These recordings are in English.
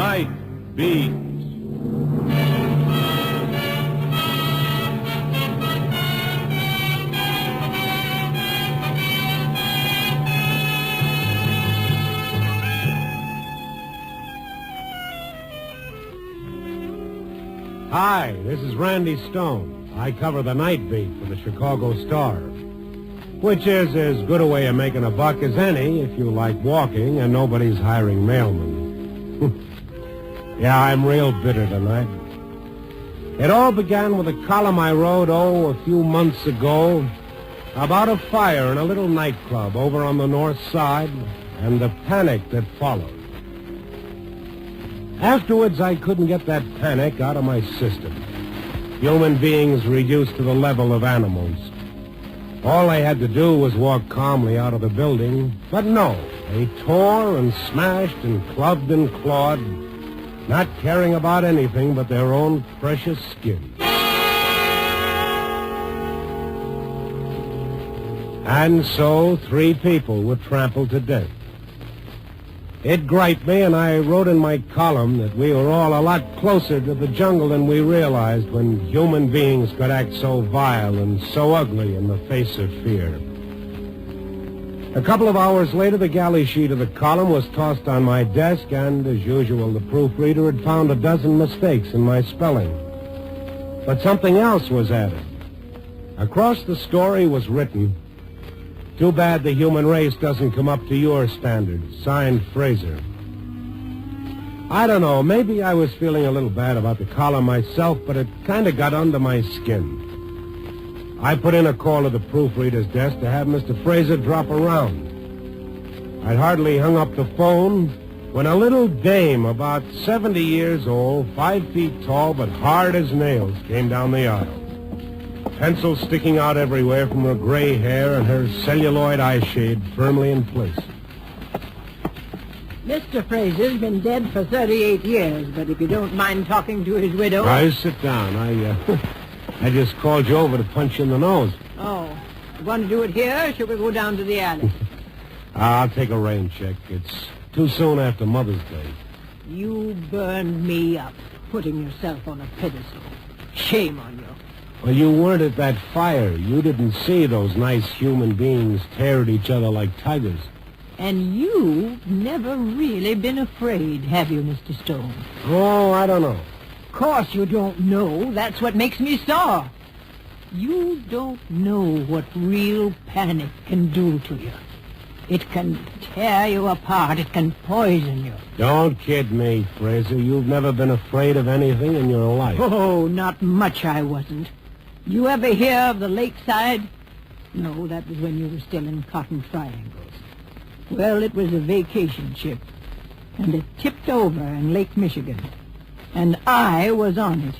Nightbeat. Hi, this is Randy Stone. I cover the Nightbeat for the Chicago Star, which is as good a way of making a buck as any if you like walking and nobody's hiring mailmen. Yeah, I'm real bitter tonight. It all began with a column I wrote, a few months ago, about a fire in a little nightclub over on the north side and the panic that followed. Afterwards, I couldn't get that panic out of my system. Human beings reduced to the level of animals. All I had to do was walk calmly out of the building, but no, they tore and smashed and clubbed and clawed, not caring about anything but their own precious skin. And so 3 people were trampled to death. It griped me, and I wrote in my column that we were all a lot closer to the jungle than we realized when human beings could act so vile and so ugly in the face of fear. A couple of hours later, the galley sheet of the column was tossed on my desk, and, as usual, the proofreader had found a dozen mistakes in my spelling. But something else was added. Across the story was written, "Too bad the human race doesn't come up to your standards. Signed, Fraser." I don't know, maybe I was feeling a little bad about the column myself, but it kind of got under my skin. I put in a call to the proofreader's desk to have Mr. Fraser drop around. I'd hardly hung up the phone when a little dame about 70 years old, 5 feet tall but hard as nails, came down the aisle. Pencils sticking out everywhere from her gray hair and her celluloid eyeshade firmly in place. Mr. Fraser's been dead for 38 years, but if you don't mind talking to his widow... Now, sit down. I just called you over to punch you in the nose. Oh, you want to do it here, or should we go down to the alley? I'll take a rain check. It's too soon after Mother's Day. You burned me up, putting yourself on a pedestal. Shame on you. Well, you weren't at that fire. You didn't see those nice human beings tear at each other like tigers. And you've never really been afraid, have you, Mr. Stone? Oh, I don't know. Of course you don't know. That's what makes me sore. You don't know what real panic can do to you. It can tear you apart. It can poison you. Don't kid me, Fraser. You've never been afraid of anything in your life. Oh, not much I wasn't. You ever hear of the lakeside? No, that was when you were still in Cotton Triangles. Well, it was a vacation ship, and it tipped over in Lake Michigan, and I was on it.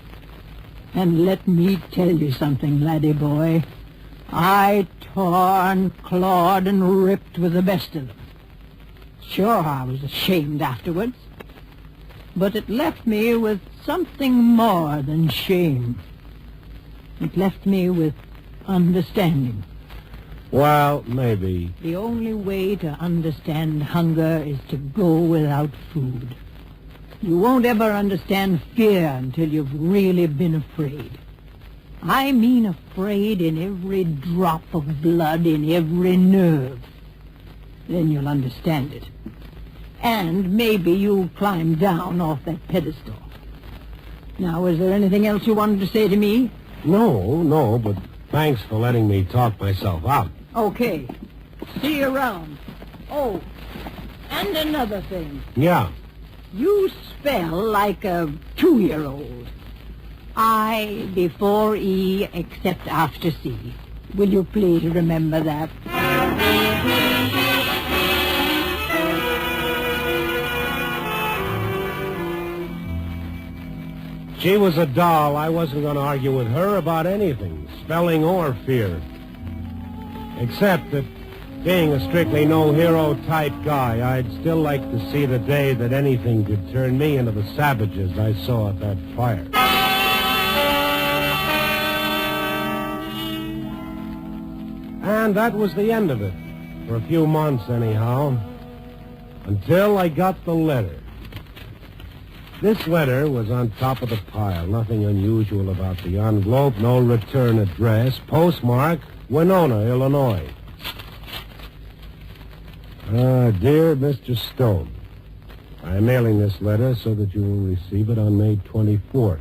And let me tell you something, laddie boy. I tore and clawed and ripped with the best of them. Sure, I was ashamed afterwards, but it left me with something more than shame. It left me with understanding. Well, maybe. The only way to understand hunger is to go without food. You won't ever understand fear until you've really been afraid. I mean afraid in every drop of blood, in every nerve. Then you'll understand it. And maybe you'll climb down off that pedestal. Now, is there anything else you wanted to say to me? No, but thanks for letting me talk myself out. Okay. See you around. Oh, and another thing. Yeah. You spell like a 2-year-old. I before E except after C. Will you please remember that? She was a doll. I wasn't going to argue with her about anything, spelling or fear. Except that, being a strictly no-hero type guy, I'd still like to see the day that anything could turn me into the savages I saw at that fire. And that was the end of it. For a few months, anyhow. Until I got the letter. This letter was on top of the pile. Nothing unusual about the envelope. No return address. Postmark, Winona, Illinois. Dear Mr. Stone, I am mailing this letter so that you will receive it on May 24th.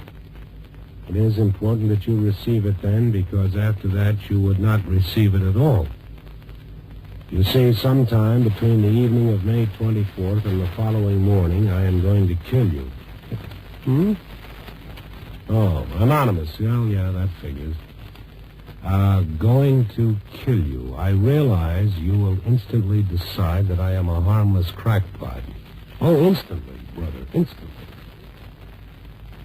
It is important that you receive it then, because after that you would not receive it at all. You see, sometime between the evening of May 24th and the following morning, I am going to kill you. Oh, anonymous. Well, yeah, that figures. Going to kill you. I realize you will instantly decide that I am a harmless crackpot. Oh, instantly, brother, instantly.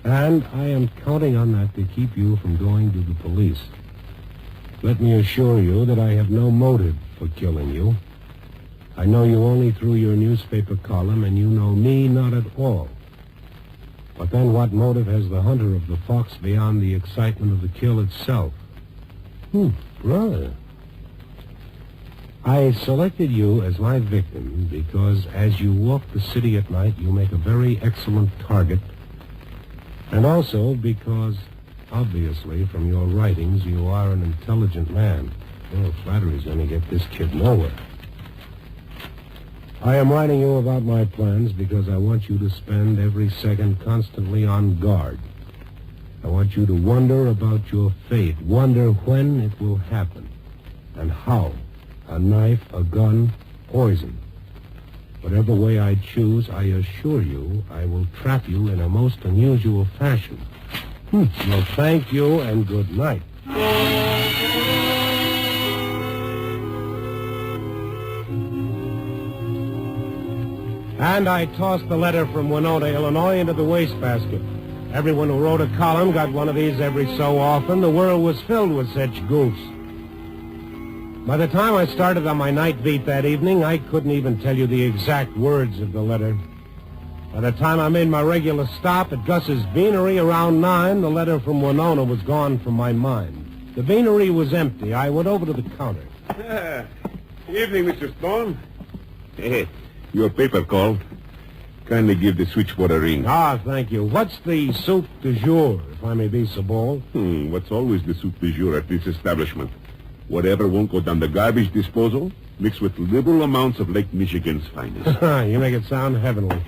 And I am counting on that to keep you from going to the police. Let me assure you that I have no motive for killing you. I know you only through your newspaper column, and you know me not at all. But then what motive has the hunter of the fox beyond the excitement of the kill itself? Brother. I selected you as my victim because as you walk the city at night, you make a very excellent target. And also because, obviously, from your writings, you are an intelligent man. Well, flattery's going to get this kid nowhere. I am writing you about my plans because I want you to spend every second constantly on guard. I want you to wonder about your fate, wonder when it will happen, and how. A knife, a gun, poison. Whatever way I choose, I assure you, I will trap you in a most unusual fashion. Well, thank you and good night. And I tossed the letter from Winona, Illinois, into the wastebasket. Everyone who wrote a column got one of these every so often. The world was filled with such goofs. By the time I started on my night beat that evening, I couldn't even tell you the exact words of the letter. By the time I made my regular stop at Gus's beanery around 9, the letter from Winona was gone from my mind. The beanery was empty. I went over to the counter. Evening, Mr. Stone. Hey, your paper called. Kindly give the switchboard a ring. Thank you. What's the soup du jour, if I may be so bold? What's always the soup du jour at this establishment? Whatever won't go down the garbage disposal, mixed with liberal amounts of Lake Michigan's finest. You make it sound heavenly.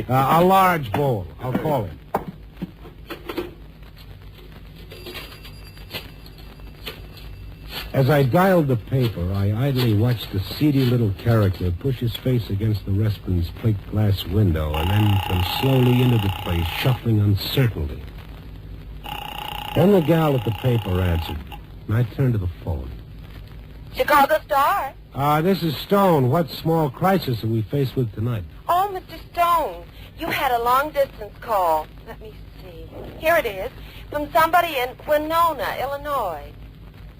A large bowl. I'll call it. As I dialed the paper, I idly watched the seedy little character push his face against the restaurant's plate glass window and then come slowly into the place, shuffling uncertainly. Then the gal at the paper answered, and I turned to the phone. Chicago Star. This is Stone. What small crisis are we faced with tonight? Oh, Mr. Stone, you had a long-distance call. Let me see. Here it is, from somebody in Winona, Illinois.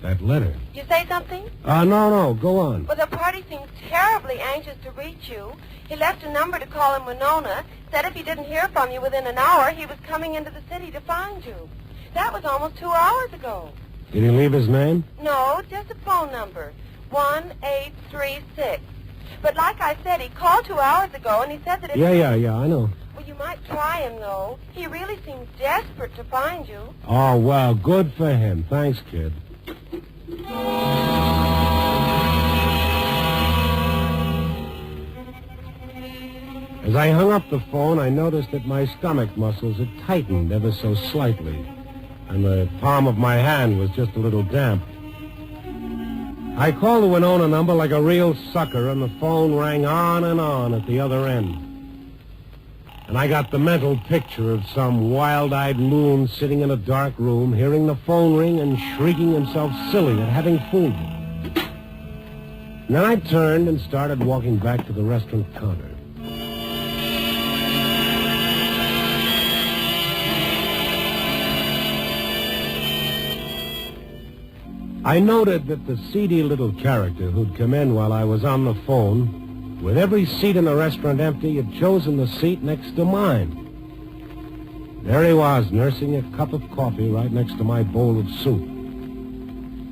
That letter. You say something? No, go on. Well, the party seems terribly anxious to reach you. He left a number to call in Winona, said if he didn't hear from you within an hour, he was coming into the city to find you. That was almost 2 hours ago. Did he leave his name? No, just a phone number, 1836. But like I said, he called 2 hours ago, and he said that if... Yeah, I know. Well, you might try him, though. He really seems desperate to find you. Oh, well, good for him. Thanks, kid. As I hung up the phone, I noticed that my stomach muscles had tightened ever so slightly, and the palm of my hand was just a little damp. I called the Winona number like a real sucker, and the phone rang on and on at the other end. And I got the mental picture of some wild-eyed loon sitting in a dark room, hearing the phone ring and shrieking himself silly at having fooled me. And then I turned and started walking back to the restaurant counter. I noted that the seedy little character who'd come in while I was on the phone, with every seat in the restaurant empty, had chosen the seat next to mine. There he was, nursing a cup of coffee right next to my bowl of soup.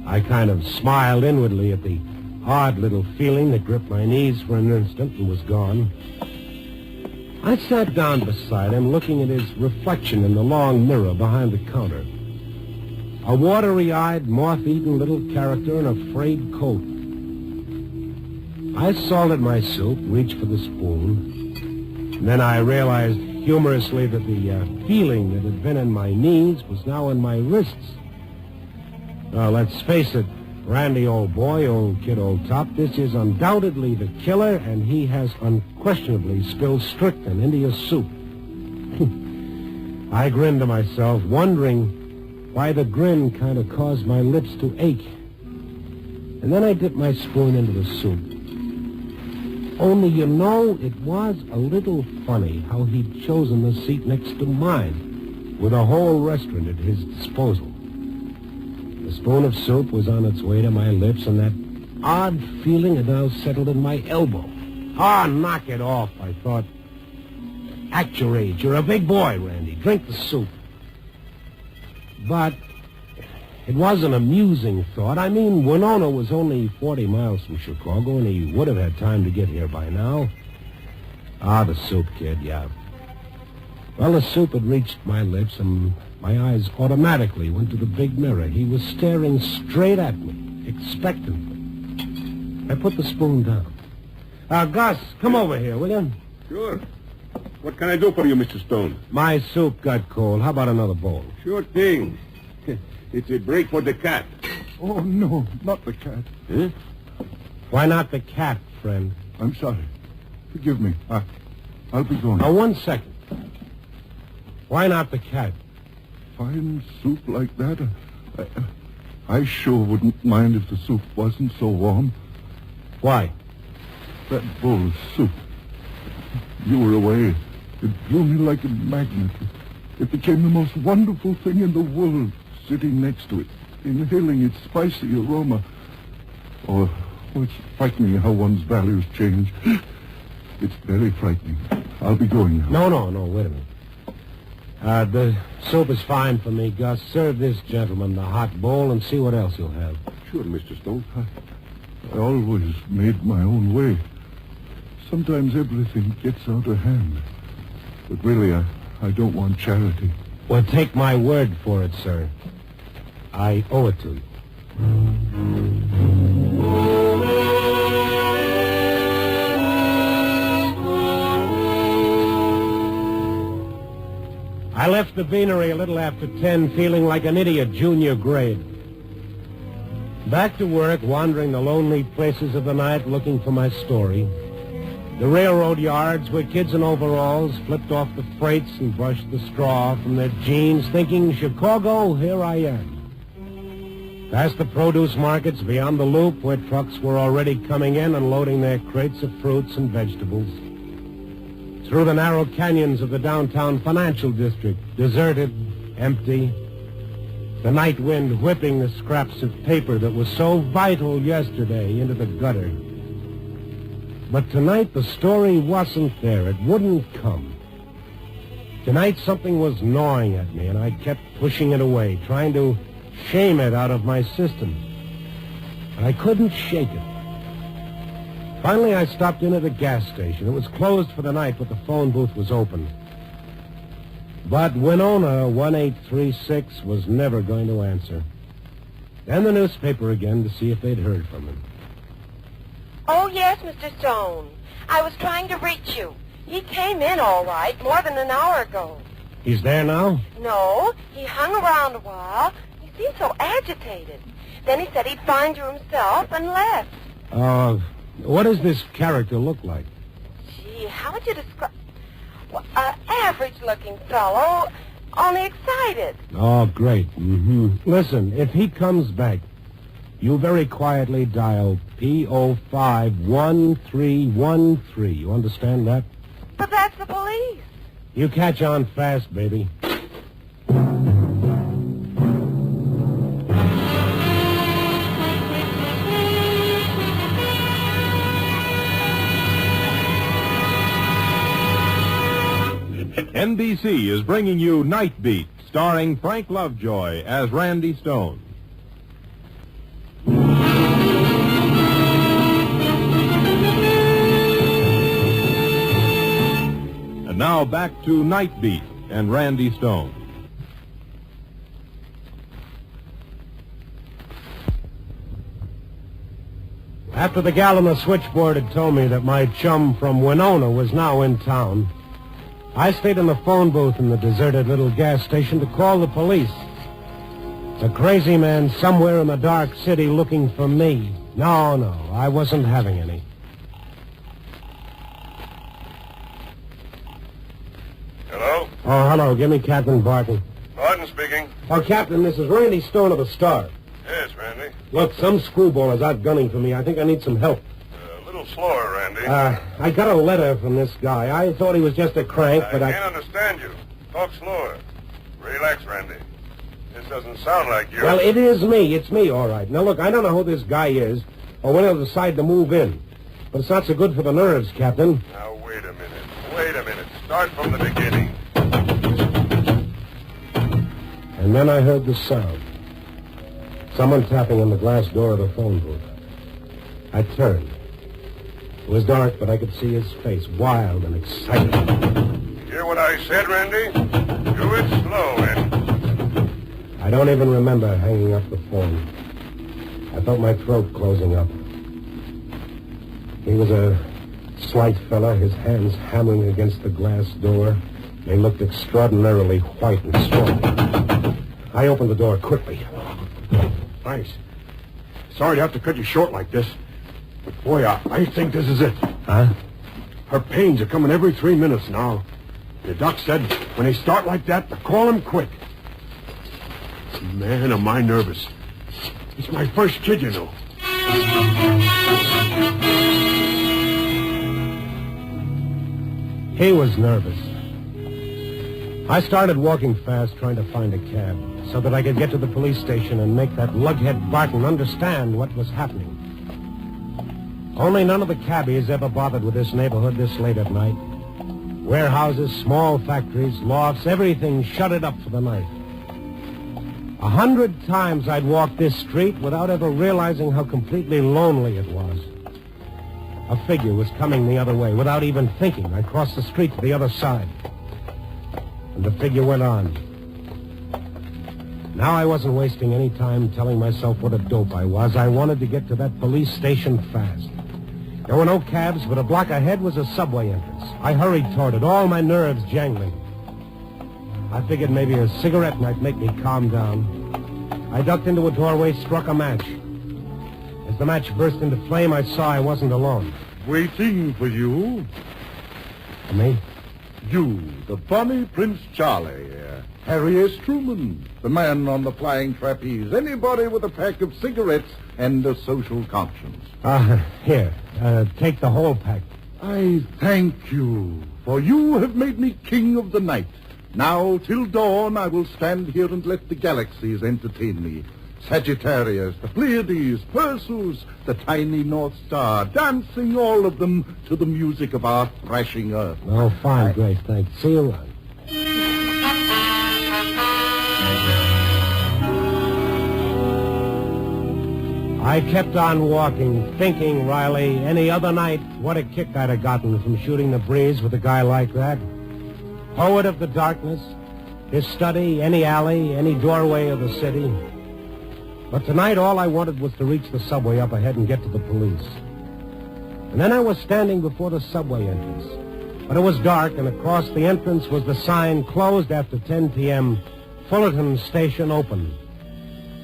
I kind of smiled inwardly at the odd little feeling that gripped my knees for an instant and was gone. I sat down beside him, looking at his reflection in the long mirror behind the counter. A watery-eyed, moth-eaten little character in a frayed coat. I salted my soup, reached for the spoon, and then I realized humorously that the feeling that had been in my knees was now in my wrists. Well, let's face it, Randy, old boy, old kid, old top, this is undoubtedly the killer, and he has unquestionably spilled strychnine into your soup. I grinned to myself, wondering why the grin kind of caused my lips to ache. And then I dipped my spoon into the soup. Only, you know, it was a little funny how he'd chosen the seat next to mine, with a whole restaurant at his disposal. The spoon of soup was on its way to my lips, and that odd feeling had now settled in my elbow. Ah, knock it off, I thought. Act your age. You're a big boy, Randy. Drink the soup. But it was an amusing thought. I mean, Winona was only 40 miles from Chicago, and he would have had time to get here by now. Ah, the soup, kid, yeah. Well, the soup had reached my lips, and my eyes automatically went to the big mirror. He was staring straight at me, expectantly. I put the spoon down. Gus, come over here, will you? Sure. What can I do for you, Mr. Stone? My soup got cold. How about another bowl? Sure thing. It's a break for the cat. Oh, no, not the cat. Huh? Why not the cat, friend? I'm sorry. Forgive me. I'll be going. Now, 1 second. Why not the cat? Fine soup like that? I sure wouldn't mind if the soup wasn't so warm. Why? That bowl of soup. You were away. It blew me like a magnet. It became the most wonderful thing in the world, sitting next to it, inhaling its spicy aroma. Oh, it's frightening how one's values change. It's very frightening. I'll be going now. No, wait a minute. The soup is fine for me, Gus. Serve this gentleman the hot bowl and see what else he'll have. Sure, Mr. Stone. I always made my own way. Sometimes everything gets out of hand. But really, I don't want charity. Well, take my word for it, sir. I owe it to you. I left the beanery a little after 10, feeling like an idiot junior grade. Back to work, wandering the lonely places of the night, looking for my story. The railroad yards where kids in overalls flipped off the freights and brushed the straw from their jeans, thinking, Chicago, here I am. Past the produce markets beyond the loop where trucks were already coming in and loading their crates of fruits and vegetables. Through the narrow canyons of the downtown financial district, deserted, empty. The night wind whipping the scraps of paper that was so vital yesterday into the gutter. But tonight the story wasn't there. It wouldn't come. Tonight something was gnawing at me, and I kept pushing it away, trying to shame it out of my system. And I couldn't shake it. Finally, I stopped in at a gas station. It was closed for the night, but the phone booth was open. But Winona 1836 was never going to answer. Then the newspaper again to see if they'd heard from him. Oh, yes, Mr. Stone. I was trying to reach you. He came in all right more than an hour ago. He's there now? No, he hung around a while. He seemed so agitated. Then he said he'd find you himself and left. What does this character look like? Gee, how would you describe... Well, average-looking fellow, only excited. Oh, great. Mm-hmm. Listen, if he comes back, you very quietly dial ep043. You understand that? But that's the police. You catch on fast, baby. NBC is bringing you Nightbeat, starring Frank Lovejoy as Randy Stone. And Now back to Nightbeat and Randy Stone. After the gal on the switchboard had told me that my chum from Winona was now in town, I stayed in the phone booth in the deserted little gas station to call the police. A crazy man somewhere in the dark city looking for me. No, I wasn't having any. Hello? Oh, hello. Give me Captain Barton. Martin speaking. Oh, Captain, this is Randy Stone of the Star. Yes, Randy. Look, some screwball is out gunning for me. I think I need some help. A little slower, Randy. I got a letter from this guy. I thought he was just a crank, but I can't understand you. Talk slower. Relax, Randy. This doesn't sound like you. Well, it is me. It's me, all right. Now, look, I don't know who this guy is or when he'll decide to move in. But it's not so good for the nerves, Captain. Now, wait a minute. Wait a minute. Start from the beginning. And then I heard the sound. Someone tapping on the glass door of the phone booth. I turned. It was dark, but I could see his face, wild and excited. You hear what I said, Randy? Do it slow, and... I don't even remember hanging up the phone. I felt my throat closing up. He was a slight fella, his hands hammering against the glass door. They looked extraordinarily white and strong. I opened the door quickly. Thanks. Sorry to have to cut you short like this. But, boy, I think this is it. Huh? Her pains are coming every 3 minutes now. The doc said when they start like that, to call him quick. Man, am I nervous. It's my first kid, you know. He was nervous. I started walking fast, trying to find a cab, so that I could get to the police station and make that lughead Barton understand what was happening. Only none of the cabbies ever bothered with this neighborhood this late at night. Warehouses, small factories, lofts, everything shuttered up for the night. 100 times I'd walked this street without ever realizing how completely lonely it was. A figure was coming the other way. Without even thinking, I crossed the street to the other side. And the figure went on. Now I wasn't wasting any time telling myself what a dope I was. I wanted to get to that police station fast. There were no cabs, but a block ahead was a subway entrance. I hurried toward it, all my nerves jangling. I figured maybe a cigarette might make me calm down. I ducked into a doorway, struck a match. As the match burst into flame, I saw I wasn't alone. Waiting for you. For me? You, the funny Prince Charlie. Harry S. Truman, the man on the flying trapeze. Anybody with a pack of cigarettes and a social conscience. Here, take the whole pack. I thank you, for you have made me king of the night. Now, till dawn, I will stand here and let the galaxies entertain me. Sagittarius, the Pleiades, Perseus, the tiny North Star, dancing all of them to the music of our thrashing earth. Oh, fine, great, thanks. See you around. I kept on walking, thinking, Riley, any other night, what a kick I'd have gotten from shooting the breeze with a guy like that. Poet of the darkness, his study, any alley, any doorway of the city. But tonight, all I wanted was to reach the subway up ahead and get to the police. And then I was standing before the subway entrance. But it was dark, and across the entrance was the sign, closed after 10 p.m., Fullerton Station open.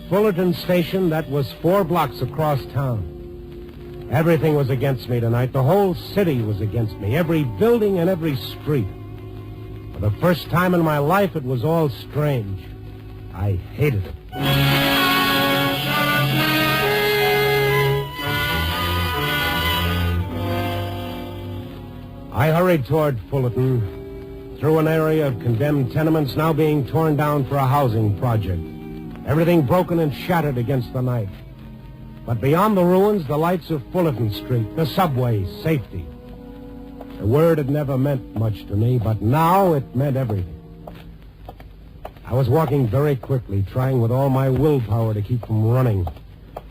Fullerton Station, that was 4 blocks across town. Everything was against me tonight. The whole city was against me, every building and every street. For the first time in my life, it was all strange. I hated it. I hurried toward Fullerton, through an area of condemned tenements now being torn down for a housing project. Everything broken and shattered against the night. But beyond the ruins, the lights of Fullerton Street, the subway, safety. The word had never meant much to me, but now it meant everything. I was walking very quickly, trying with all my willpower to keep from running.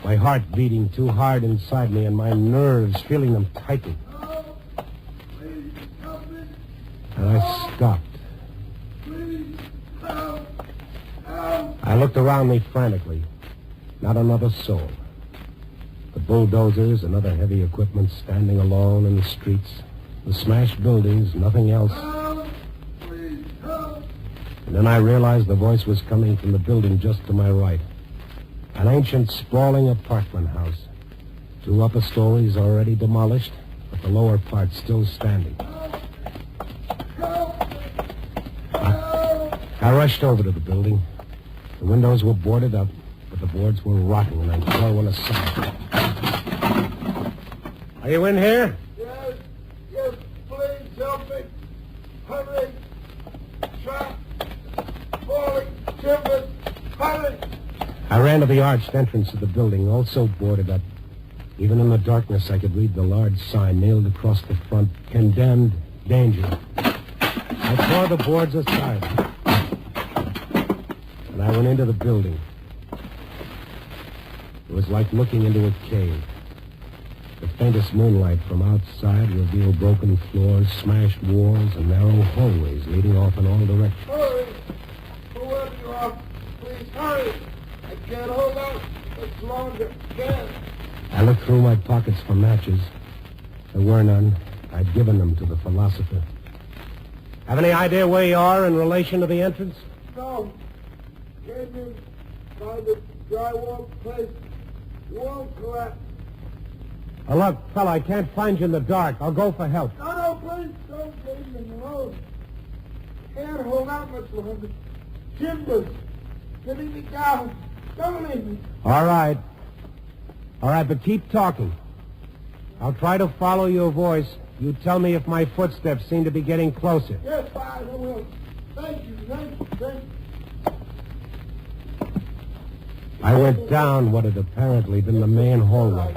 My heart beating too hard inside me and my nerves feeling them tighten. And I stopped. I looked around me frantically. Not another soul. The bulldozers and other heavy equipment standing alone in the streets. The smashed buildings, nothing else. And then I realized the voice was coming from the building just to my right. An ancient, sprawling apartment house. 2 upper stories already demolished, but the lower part still standing. I rushed over to the building. The windows were boarded up, but the boards were rotten, and I tore one aside. Are you in here? Yes, please help me. Hurry. Trap. Falling. Timbers. Hurry. I ran to the arched entrance of the building, also boarded up. Even in the darkness, I could read the large sign nailed across the front, Condemned, Danger. I tore the boards aside, and I went into the building. It was like looking into a cave. The faintest moonlight from outside revealed broken floors, smashed walls, and narrow hallways leading off in all directions. Hurry. Whoever you are, please hurry. I can't hold out much longer. Can't. I looked through my pockets for matches. There were none. I'd given them to the philosopher. Have any idea where you are in relation to the entrance? No. Came in by the drywall place. Won't collapse. Look, fella, I can't find you in the dark. I'll go for help. No, please don't leave me alone. Can't hold out much longer. Timbers. Getting me down. Don't leave me. All right, but keep talking. I'll try to follow your voice. You tell me if my footsteps seem to be getting closer. Yes, I will. Thank you. I went down what had apparently been the main hallway.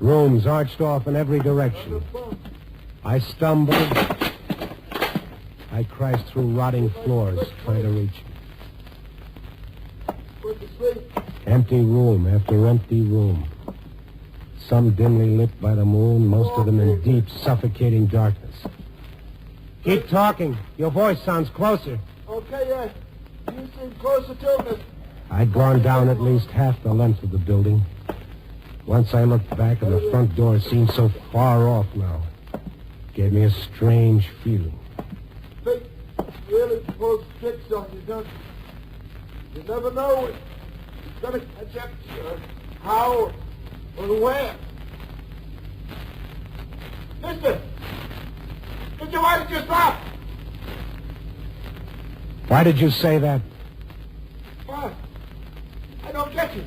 Rooms arched off in every direction. I stumbled. I crashed through rotting floors trying to reach it. Put to sleep. Empty room after empty room. Some dimly lit by the moon, most of them in deep, suffocating darkness. Keep talking. Your voice sounds closer. Okay, yes. You seem closer to me. I'd gone down at least half the length of the building. Once I looked back, and the front door seemed so far off now. It gave me a strange feeling. Think really supposed to tricks on you, don't you? You never know when it's going to catch up to you. How or where. Mister, why did you stop? Why did you say that? What? I don't get you.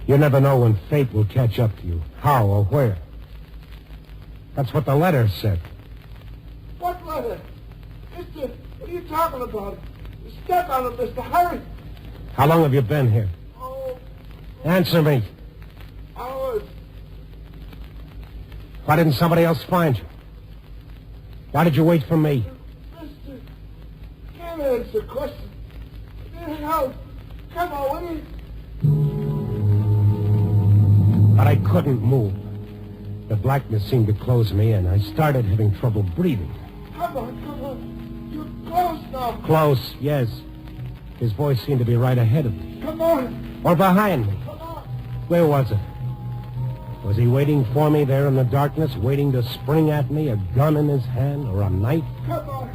You never know when fate will catch up to you. How or where. That's what the letter said. What letter? Mister, what are you talking about? You step on it, Mister. Hurry. How long have you been here? Oh, Answer me. hours. Why didn't somebody else find you? Why did you wait for me? Mister, can't answer questions. Get out. Come on, will you? But I couldn't move. The blackness seemed to close me in. I started having trouble breathing. Come on. You're close now. Close, yes. His voice seemed to be right ahead of me. Come on. Or behind me. Come on. Where was it? Was he waiting for me there in the darkness, waiting to spring at me, a gun in his hand or a knife? Come on.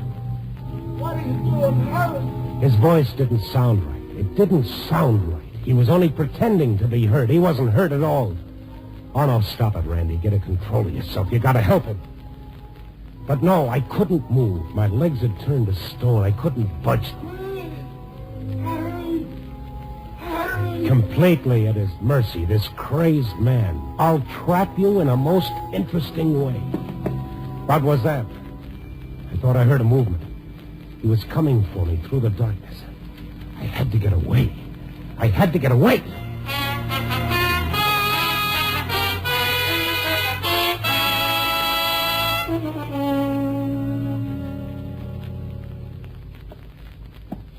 What are you doing? Hurry. His voice didn't sound right. It didn't sound right. He was only pretending to be hurt. He wasn't hurt at all. Oh, no, stop it, Randy. Get a control of yourself. You gotta help him. But no, I couldn't move. My legs had turned to stone. I couldn't budge them. Hurry. Hurry. Completely at his mercy, this crazed man. I'll trap you in a most interesting way. What was that? I thought I heard a movement. He was coming for me through the darkness. I had to get away. I had to get away.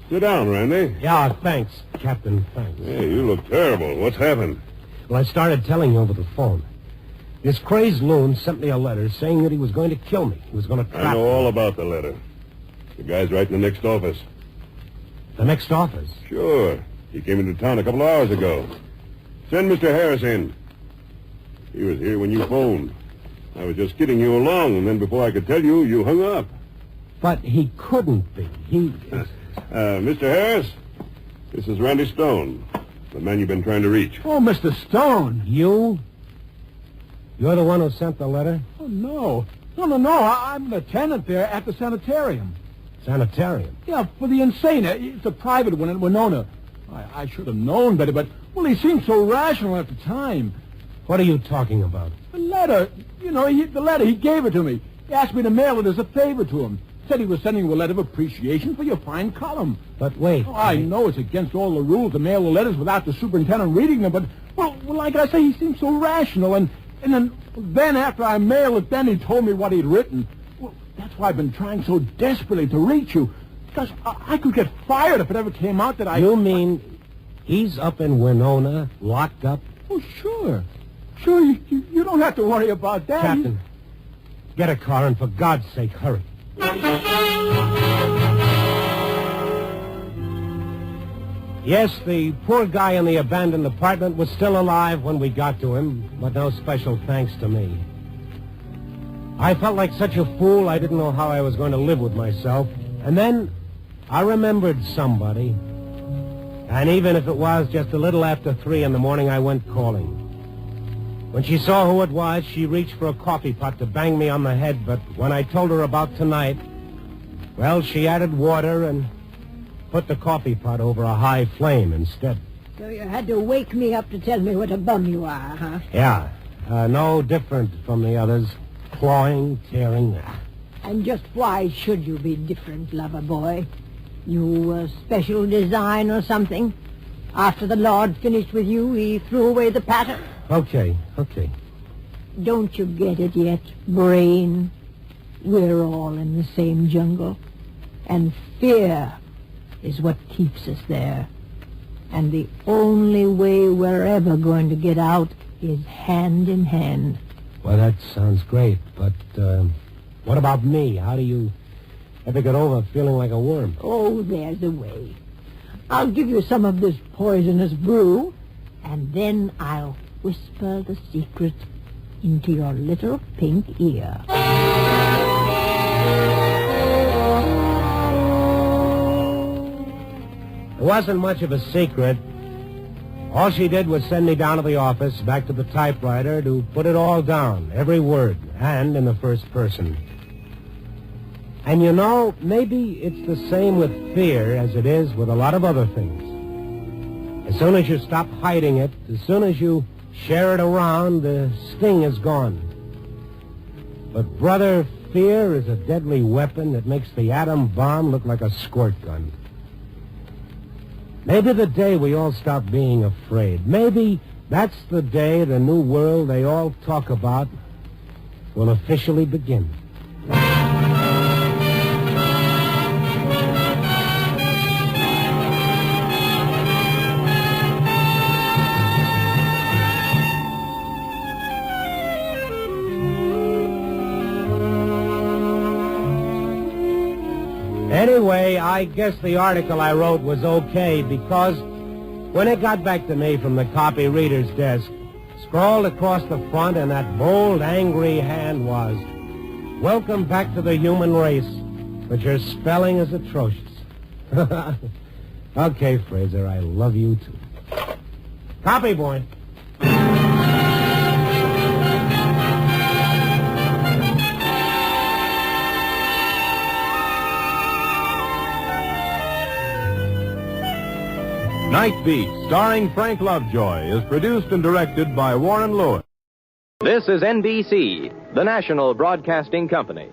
Sit down, Randy. Yeah, thanks, Captain, thanks. Hey, you look terrible. What's happened? Well, I started telling you over the phone. This crazed loon sent me a letter saying that he was going to kill me. He was going to trap me. I know all about the letter. The guy's right in the next office. The next office? Sure. He came into town a couple of hours ago. Send Mr. Harris in. He was here when you phoned. I was just kidding you along, and then before I could tell you, you hung up. But he couldn't be. Mr. Harris, this is Randy Stone, the man you've been trying to reach. Oh, Mr. Stone. You? You're the one who sent the letter? Oh, no. No. I'm the tenant there at the sanitarium. Sanitarium? Yeah, for the insane. It's a private one in Winona. I should have known better, but, well, he seemed so rational at the time. What are you talking about? The letter. You know, the letter, he gave it to me. He asked me to mail it as a favor to him. Said he was sending you a letter of appreciation for your fine column. But wait. Oh, I know it's against all the rules to mail the letters without the superintendent reading them, but, well, like I say, he seemed so rational, and then after I mailed it, then he told me what he'd written. Well, that's why I've been trying so desperately to reach you, because I could get fired if it ever came out that I... You mean he's up in Winona, locked up? Oh, sure. Sure, you don't have to worry about that. Captain, get a car, and for God's sake, hurry. Yes, the poor guy in the abandoned apartment was still alive when we got to him, but no special thanks to me. I felt like such a fool, I didn't know how I was going to live with myself. And then I remembered somebody. And even if it was just a little after 3 in the morning, I went calling. When she saw who it was, she reached for a coffee pot to bang me on the head, but when I told her about tonight, well, she added water and put the coffee pot over a high flame instead. So you had to wake me up to tell me what a bum you are, huh? Yeah, no different from the others. Clawing, tearing. And just why should you be different, lover boy? You a special design or something? After the Lord finished with you, he threw away the pattern? Okay. Don't you get it yet, brain? We're all in the same jungle. And fear is what keeps us there. And the only way we're ever going to get out is hand in hand. Well, that sounds great, but what about me? How do you ever get over feeling like a worm? Oh, there's a way. I'll give you some of this poisonous brew, and then I'll whisper the secret into your little pink ear. It wasn't much of a secret. All she did was send me down to the office, back to the typewriter, to put it all down, every word, and in the first person. And you know, maybe it's the same with fear as it is with a lot of other things. As soon as you stop hiding it, as soon as you share it around, the sting is gone. But, brother, fear is a deadly weapon that makes the atom bomb look like a squirt gun. Maybe the day we all stop being afraid, maybe that's the day the new world they all talk about will officially begin. Anyway, I guess the article I wrote was okay because when it got back to me from the copy reader's desk, scrawled across the front in that bold, angry hand was, "Welcome back to the human race, but your spelling is atrocious." Okay, Fraser, I love you too. Copy, boy. Nightbeat, starring Frank Lovejoy, is produced and directed by Warren Lewis. This is NBC, the national broadcasting company.